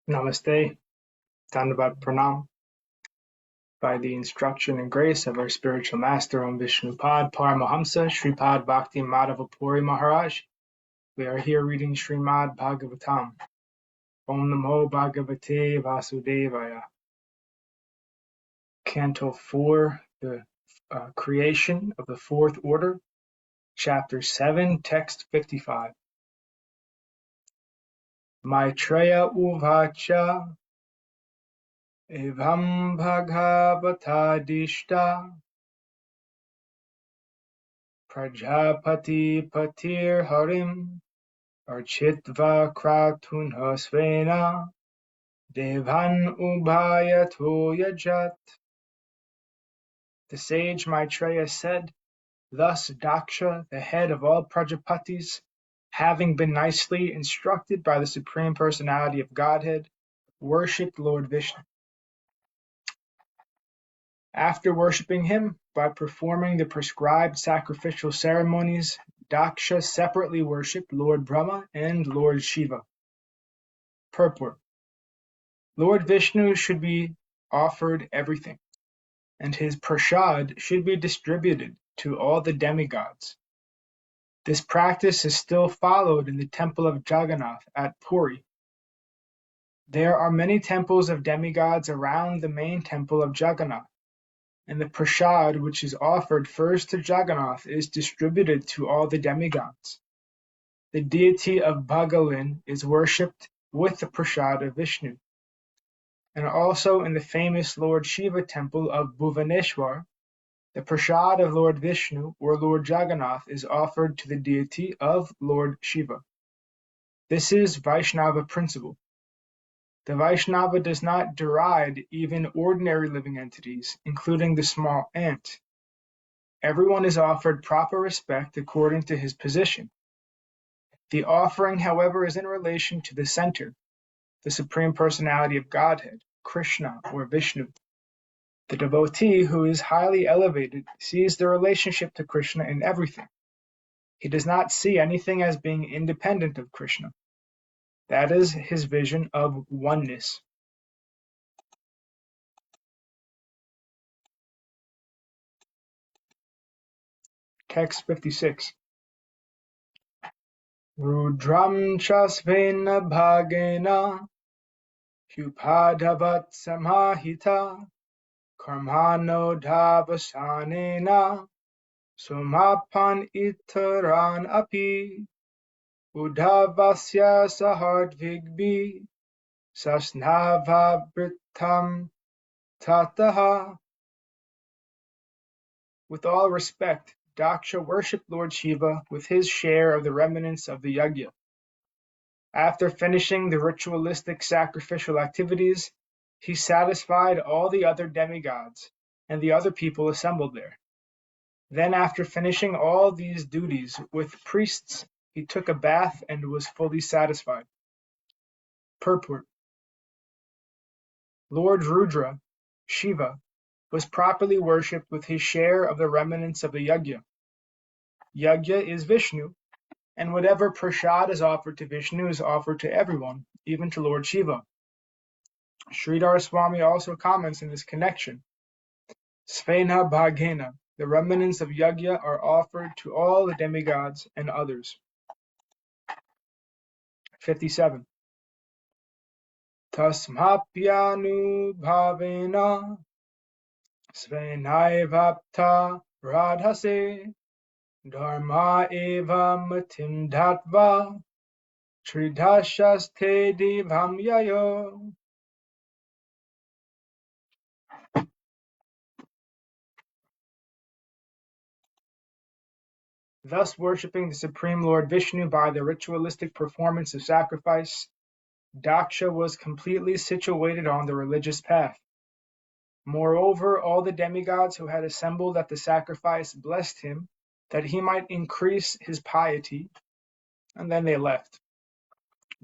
Namaste, Dandavat Pranam. By the instruction and grace of our spiritual master Om Vishnupad Paramahamsa Sripad Bhakti Madhava Puri Maharaj, we are here reading Srimad Bhagavatam. Om Namo Bhagavate Vasudevaya. Canto 4, the creation of the fourth order, Chapter 7, Text 55. Maitreya Uvacha Evam Bhagavatadishta Prajapati Patir Harim Architva Kratunha Svena Devan Ubhayato Yajat. The sage Maitreya said, thus Dakṣa, the head of all Prajapatis, having been nicely instructed by the Supreme Personality of Godhead, worshipped Lord Vishnu. After worshipping him by performing the prescribed sacrificial ceremonies, Dakṣa separately worshipped Lord Brahma and Lord Shiva. Purport: Lord Vishnu should be offered everything, and his prasad should be distributed to all the demigods. This practice is still followed in the temple of Jagannath at Puri. There are many temples of demigods around the main temple of Jagannath, and the prasad which is offered first to Jagannath is distributed to all the demigods. The deity of Bhagavan is worshipped with the prasad of Vishnu. And also in the famous Lord Shiva temple of Bhuvaneshwar, the prasad of Lord Vishnu or Lord Jagannath is offered to the deity of Lord Shiva. This is Vaishnava principle. The Vaishnava does not deride even ordinary living entities, including the small ant. Everyone is offered proper respect according to his position. The offering, however, is in relation to the center, the Supreme Personality of Godhead, Krishna or Vishnu. The devotee who is highly elevated sees the relationship to Krishna in everything. He does not see anything as being independent of Krishna. That is his vision of oneness. Text 56. Rudram chasvena bhagena Hupadavat samahita Karmano dhavasanena Sumapan itaran api Udhavasya sahardvigbi Sasnavabritam tataha. With all respect, Dakṣa worshipped Lord Shiva with his share of the remnants of the yajna. After finishing the ritualistic sacrificial activities, he satisfied all the other demigods and the other people assembled there. Then, after finishing all these duties with priests, he took a bath and was fully satisfied. Purport: Lord Rudra, Shiva, was properly worshipped with his share of the remnants of the yajna. Yajna is Vishnu, and whatever prasad is offered to Vishnu is offered to everyone, even to Lord Shiva. Sridhara Swami also comments in this connection. Svena Bhagena, the remnants of yajna are offered to all the demigods and others. 57. Tasmapyanu bhavena svenaivapta radhase dharma eva matim dhatva tridashaste divam yayo. Thus worshipping the Supreme Lord Vishnu by the ritualistic performance of sacrifice, Dakṣa was completely situated on the religious path. Moreover, all the demigods who had assembled at the sacrifice blessed him that he might increase his piety, and then they left.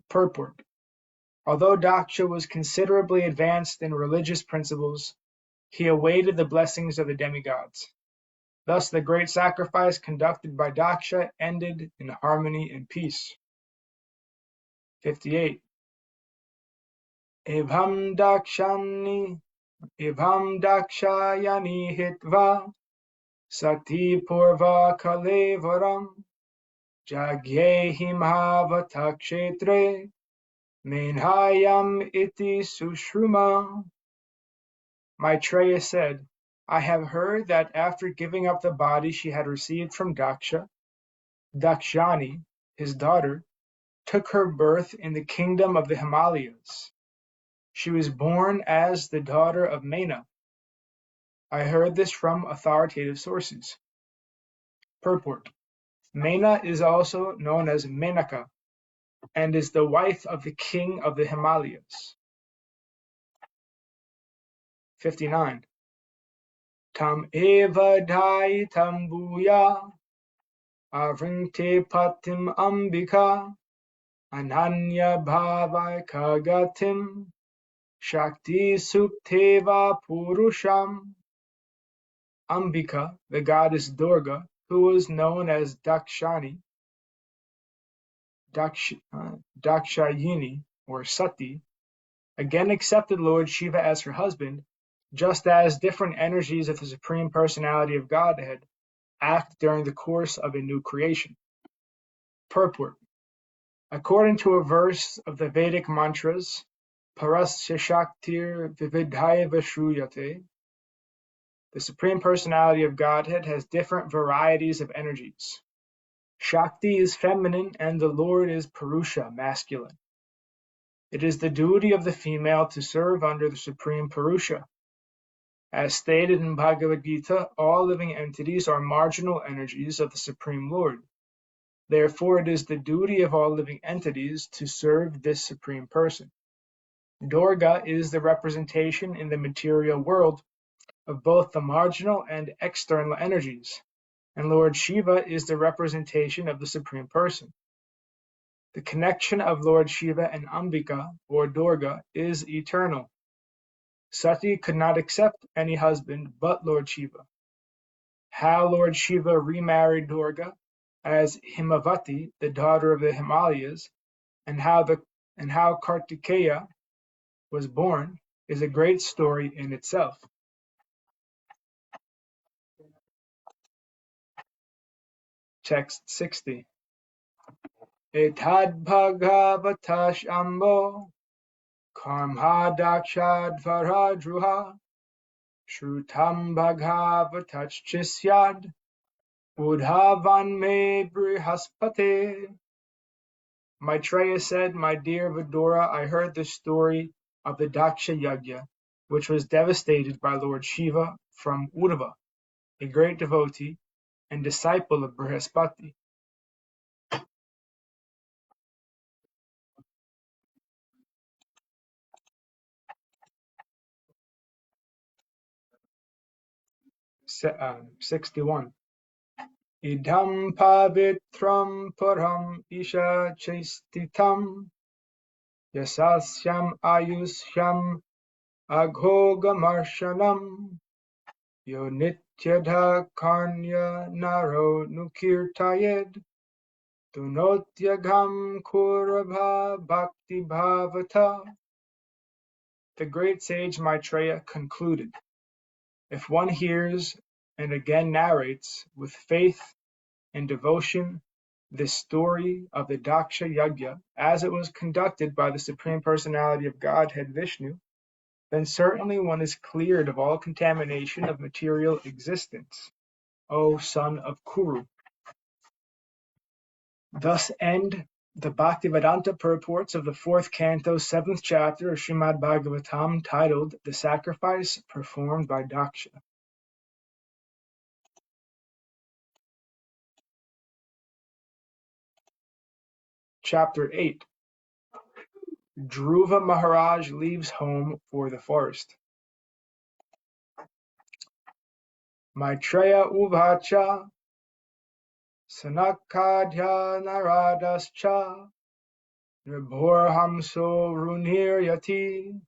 Purport: Although Dakṣa was considerably advanced in religious principles, he awaited the blessings of the demigods. Thus the great sacrifice conducted by Dakṣa ended in harmony and peace. 58. Ibham dakshayani hitva sati purva kalevaram jagyehim havatakshetre menhayam iti sushruma. Maitreya said, I have heard that after giving up the body she had received from Dakṣa, Dakshani, his daughter, took her birth in the kingdom of the Himalayas. She was born as the daughter of Mena. I heard this from authoritative sources. Purport. Mena is also known as Menaka and is the wife of the king of the Himalayas. 59. Tam eva daitam bhuya avrinte patim ambika ananya bhavaika gatim shakti sukteva purusham. Ambika, the goddess Durga, who was known as Dakshani, Dakshayini, or Sati, again accepted Lord Shiva as her husband, just as different energies of the Supreme Personality of Godhead act during the course of a new creation. Purport. According to a verse of the Vedic mantras, Parasya Shaktir Vividhaiva Shruyate, the Supreme Personality of Godhead has different varieties of energies. Shakti is feminine and the Lord is Purusha, masculine. It is the duty of the female to serve under the Supreme Purusha. As stated in Bhagavad Gita, all living entities are marginal energies of the Supreme Lord. Therefore, it is the duty of all living entities to serve this Supreme Person. Durga is the representation in the material world of both the marginal and external energies, and Lord Shiva is the representation of the Supreme Person. The connection of Lord Shiva and Ambika, or Durga, is eternal. Sati could not accept any husband but Lord Shiva. How Lord Shiva remarried Durga as Himavati, the daughter of the Himalayas, and how Kartikeya was born is a great story in itself. Text 60. Etad bhagavatash ambo karmha dakshadvaradruha shrutam bhagavatachchisyad udhavan me brihaspate. Maitreya said, My dear Vidura, I heard the story of the Dakṣa Yajna, which was devastated by Lord Shiva from Uddhava, a great devotee and disciple of Brihaspati. Se- 61. Idam pavitram param isha chastitam yasasyam ayusyam aghogamarsanam yo nityadha karnya naro nukirtayed dunotyagam kurabha bhakti bhavata. The great sage Maitreya concluded, if one hears and again narrates with faith and devotion this story of the Dakṣa Yajna as it was conducted by the Supreme Personality of Godhead Vishnu, then certainly one is cleared of all contamination of material existence, O son of Kuru. Thus end the Bhaktivedanta purports of the 4th canto, 7th chapter of Srimad Bhagavatam, titled The Sacrifice Performed by Dakṣa. Chapter 8. Dhruva Maharaj leaves home for the forest. Maitreya Uvacha Sanakadhya Naradascha Nibhorhamso Runir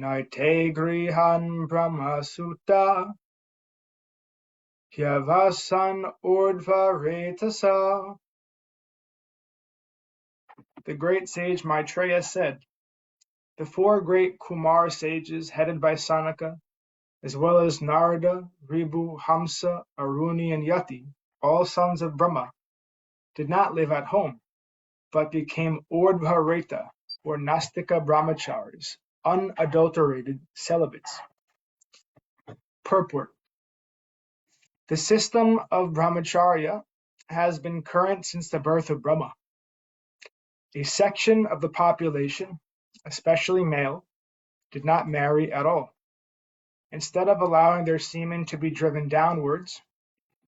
Naite Grihan Brahmasutta Hyavasan Urdhvaretasa. The great sage Maitreya said, The four great Kumar sages headed by Sanaka, as well as Narada, Ribu, Hamsa, Aruni, and Yati, all sons of Brahma, did not live at home, but became Urdhva-reta, or Nastika brahmacharis, unadulterated celibates. Purport. The system of brahmacharya has been current since the birth of Brahma. A section of the population, especially male, did not marry at all. Instead of allowing their semen to be driven downwards,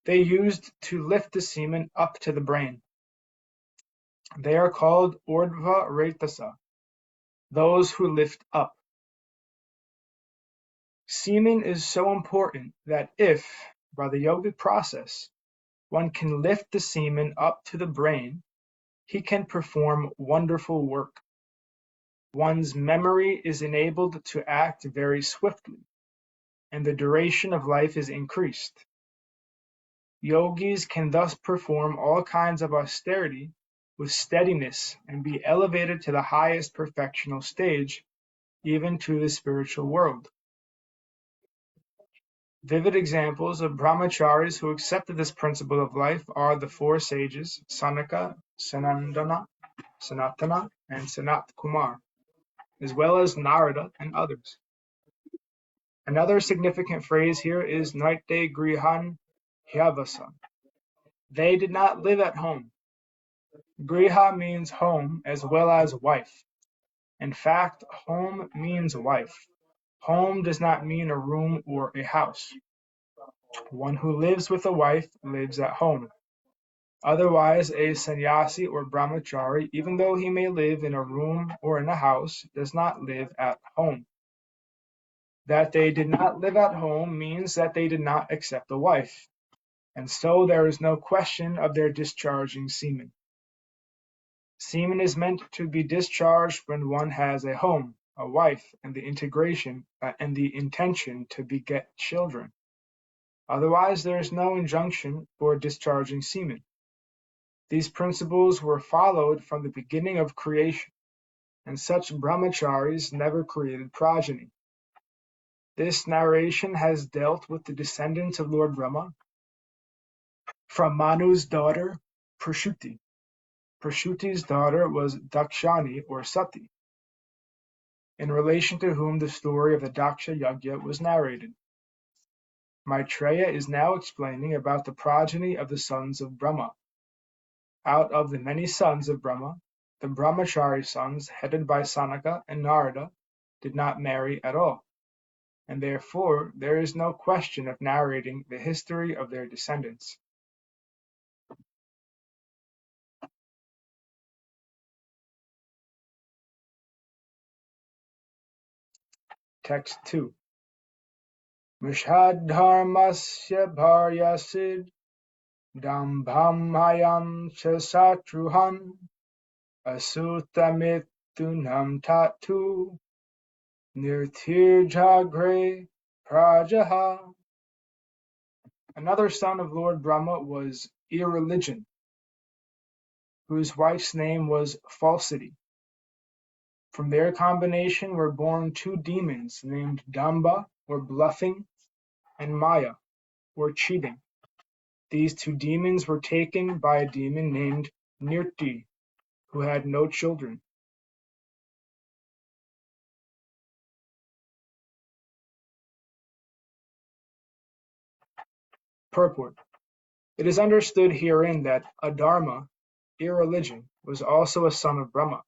they used to lift the semen up to the brain. They are called Urdhva-retasa, those who lift up. Semen is so important that if, by the yogic process, one can lift the semen up to the brain, he can perform wonderful work. One's memory is enabled to act very swiftly, and the duration of life is increased. Yogis can thus perform all kinds of austerity with steadiness and be elevated to the highest perfectional stage, even to the spiritual world. Vivid examples of brahmacharis who accepted this principle of life are the four sages Sanaka, Sanandana, Sanatana, and Sanat Kumar, as well as Narada and others. Another significant phrase here is Naite Grihan Hyavasa. They did not live at home. Griha means home as well as wife. In fact, home means wife. Home does not mean a room or a house. One who lives with a wife lives at home. Otherwise, a sannyasi or brahmachari, even though he may live in a room or in a house, does not live at home. That they did not live at home means that they did not accept a wife, and so there is no question of their discharging semen. Semen is meant to be discharged when one has a home, a wife, and the intention to beget children. Otherwise, there is no injunction for discharging semen. These principles were followed from the beginning of creation, and such brahmacharis never created progeny. This narration has dealt with the descendants of Lord Brahma from Manu's daughter Prasuti. Prasuti's daughter was Dakshani or Sati, in relation to whom the story of the Dakṣa Yajna was narrated. Maitreya is now explaining about the progeny of the sons of Brahma. Out of the many sons of Brahma, the brahmachari sons headed by Sanaka and Narada did not marry at all, and therefore there is no question of narrating the history of their descendants. Text 2. Mishadharmasya bharyasid dambhammayam chasatruhan asutamitunam tatu nirtirjagre prajaha. Another son of Lord Brahma was Irreligion, whose wife's name was Falsity. From their combination were born two demons named Damba, or bluffing, and Maya, or cheating. These two demons were taken by a demon named Nirti, who had no children. Purport. It is understood herein that Adharma, Irreligion, was also a son of Brahma,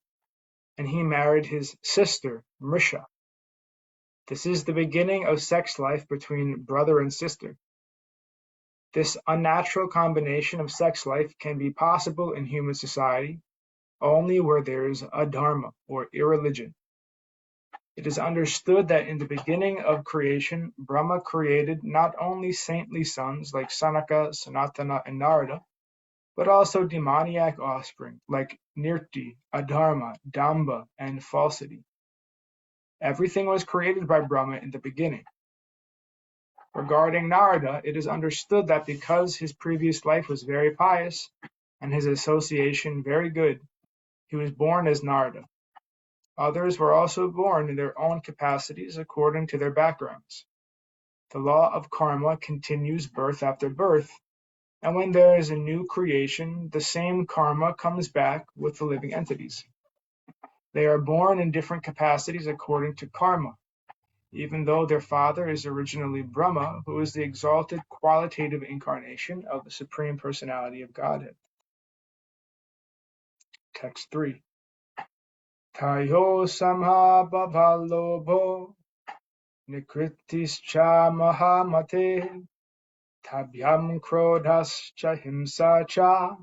and he married his sister, Mrisha. This is the beginning of sex life between brother and sister. This unnatural combination of sex life can be possible in human society only where there is adharma, or irreligion. It is understood that in the beginning of creation, Brahma created not only saintly sons like Sanaka, Sanatana, and Narada, but also demoniac offspring like Nirti, Adharma, Damba, and Falsity. Everything was created by Brahma in the beginning. Regarding Narada, it is understood that because his previous life was very pious and his association very good, he was born as Narada. Others were also born in their own capacities according to their backgrounds. The law of karma continues birth after birth, and when there is a new creation, the same karma comes back with the living entities. They are born in different capacities according to karma, even though their father is originally Brahma, who is the exalted qualitative incarnation of the Supreme Personality of Godhead. Text 3. Tayo samha bhavalobo nikritischa mahamate tabyam krodhascha himsacha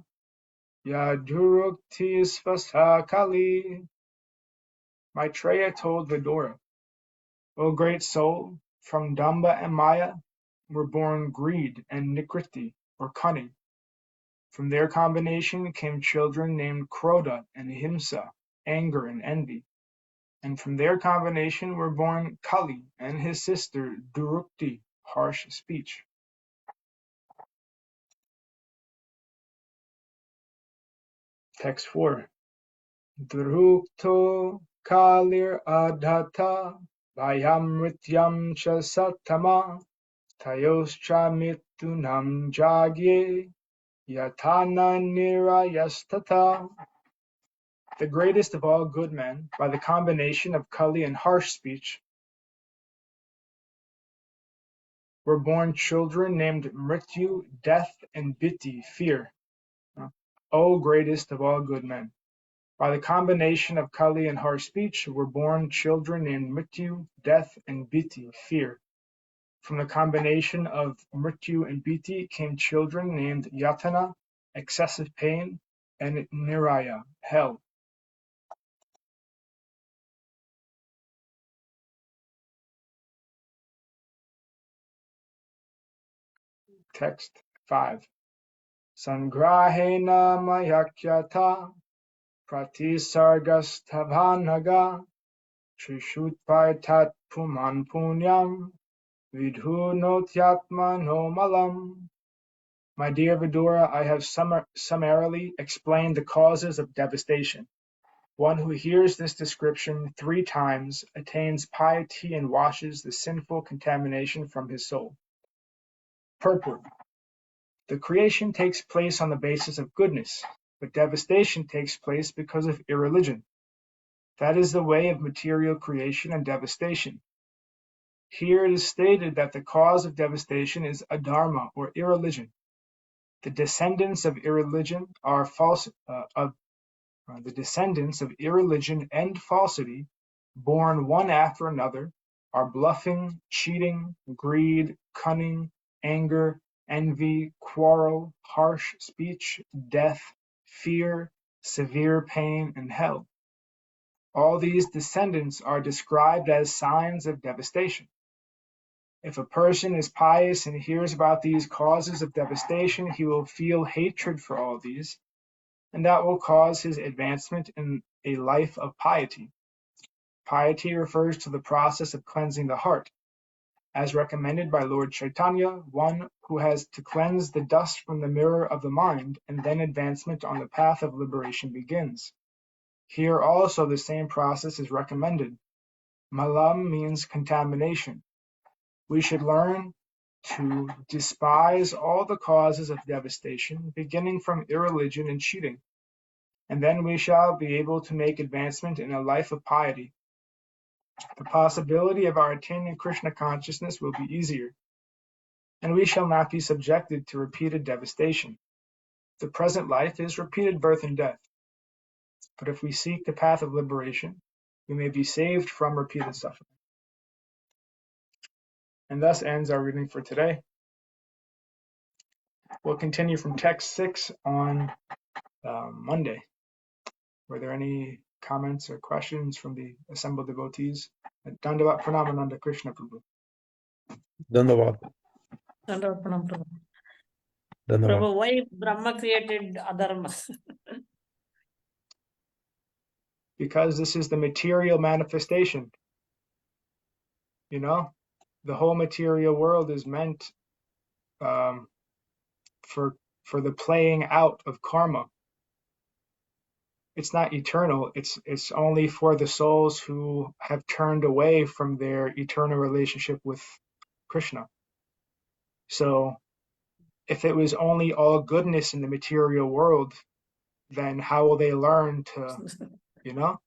yaduruktis vasakali. Maitreya told Vidura, O great soul, from Damba and Maya were born greed and Nikriti, or cunning. From their combination came children named Krodha and Himsa, anger and envy. And from their combination were born Kali and his sister Durukti, harsh speech. Text 4. Durukto Kalir Adhata Vayamrityam cha Satama Tayoscha Mitunam Jagye Yatana Nirayastata. The greatest of all good men, by the combination of Kali and harsh speech, were born children named Mrityu, death, and Biti, fear. O greatest of all good men. By the combination of Kali and harsh speech were born children named Mrityu, death, and Biti, fear. From the combination of Mrityu and Biti came children named Yatana, excessive pain, and Niraya, hell. Text 5. Sangrahena mayakyata pratisargastavanaga trishutpaitat puman punyam vidhunotyatma no malam. My dear Vidura, I have summarily explained the causes of devastation. One who hears this description 3 times attains piety and washes the sinful contamination from his soul. Purport. The creation takes place on the basis of goodness, but devastation takes place because of irreligion. That is the way of material creation and devastation. Here it is stated that the cause of devastation is adharma, or irreligion. The descendants of irreligion and falsity, born one after another, are bluffing, cheating, greed, cunning, anger, envy, quarrel, harsh speech, death, fear, severe pain, and hell. All these descendants are described as signs of devastation. If a person is pious and hears about these causes of devastation, he will feel hatred for all these, and that will cause his advancement in a life of piety. Piety refers to the process of cleansing the heart. As recommended by Lord Chaitanya, one who has to cleanse the dust from the mirror of the mind, and then advancement on the path of liberation begins. Here also the same process is recommended. Malam means contamination. We should learn to despise all the causes of devastation, beginning from irreligion and cheating, and then we shall be able to make advancement in a life of piety. The possibility of our attaining Krishna consciousness will be easier, and we shall not be subjected to repeated devastation. The present life is repeated birth and death, but if we seek the path of liberation, we may be saved from repeated suffering. And thus ends our reading for today. We'll continue from text 6 on Monday. Were there any comments or questions from the assembled devotees? Dandavat Pranamananda Krishna Prabhu. Dandavat. Prabhu, Dandavat. why Brahma created adharma? Because this is the material manifestation. You know, the whole material world is meant for the playing out of karma. it's not eternal. It's only for the souls who have turned away from their eternal relationship with Krishna. So if it was only all goodness in the material world, then how will they learn to, you know?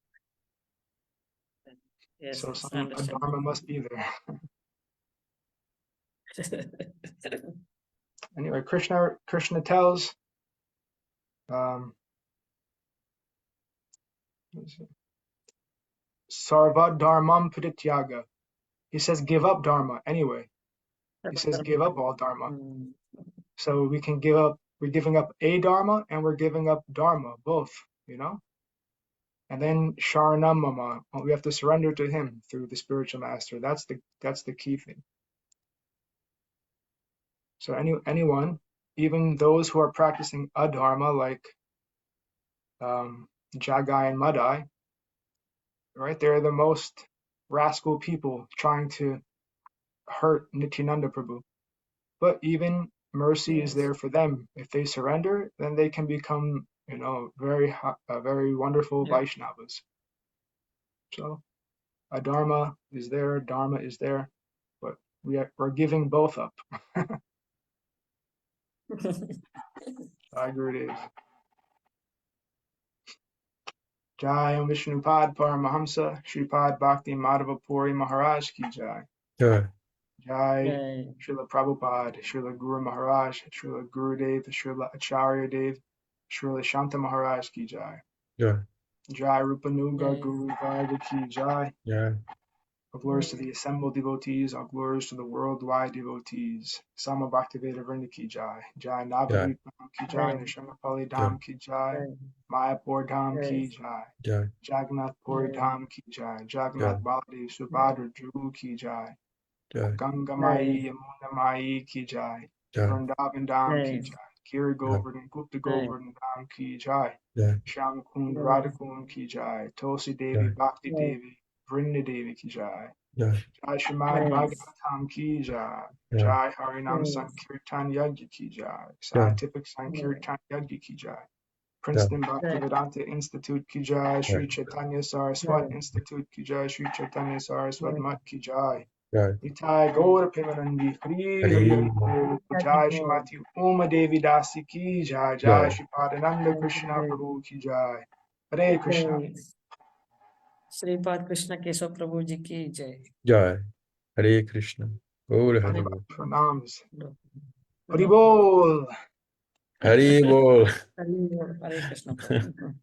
Yes, So yes, a understand. dharma must be there. Anyway, Krishna tells Sarva dharmam parityaga. He says give up dharma anyway. He says give up all dharma. So we can give up, we're giving up a dharma and we're giving up dharma, both, you know? And then sharanam mama, we have to surrender to him through the spiritual master. That's the key thing. So anyone, even those who are practicing adharma like Jagai and Madai, right? They're the most rascal people trying to hurt Nityananda Prabhu. But even mercy is there for them. If they surrender, then they can become, you know, very wonderful Vaishnavas. So Dharma is there, Dharma is there, but we're giving both up. I agree it is. Jai Om Vishnupad Paramahamsa Sripad Bhakti Madhava Puri Maharaj Ki Jai. Jai. Jai Srila Prabhupada, Srila Guru Maharaj, Srila Gurudev, Srila Acharya Dev, Srila Shanta Maharaj Ki Jai. Jai. Jai Rupanuga Jai. Guru Varga Ki Jai. Jai. All glories to the assembled devotees, all glories to the worldwide devotees. Sama Bhaktivedanta Vrinda Ki Jai. Jai Navadvip Ki Jai, Nishamapali Dham Ki Jai. Mayapur Dham Ki Jai. Jai. Jagannath Puri Dham Ki Jai. Jagannath Baladev Subhadra Dhruv Ki Jai. Jai. Ganga Mai Yamuna Mai Ki Jai. Jai. Vrindavan Dham Ki Jai. Kiri Govardhan Gupta Govardhan Dham Ki Jai. Jai. Shyam Kund Radha Kund Ki Jai. Tulsi Devi Jai. Bhakti Devi Vrinda Devi Ki Jai. Jai. Jai Srimad Bhagavatam Ki Jai. Jai. Jai Harinam Sankirtan Yajna Ki Jai. Scientific Sankirtan Yajna Ki Jai. Princeton Bhaktivedanta Institute Ki Jai. Sri Chaitanya Saraswat Institute Ki Jai. Sri Chaitanya Saraswat Mat Ki Jai. Jai. Nitai Gaur Pimanandi Hari Hari Hari Bol. Jai Shrimati Uma Devi Dasi Ki Jai. Jai Shripadananda Krishna Prabhu Ki Jai. Hare Krishna. Sripad Krishna Keshav Prabhu Ji ki Jai. Jai. Hare Krishna. Gaur Hari Bol. Pranams. Hari Bol. Hari Bol. Hare Krishna Prabhu.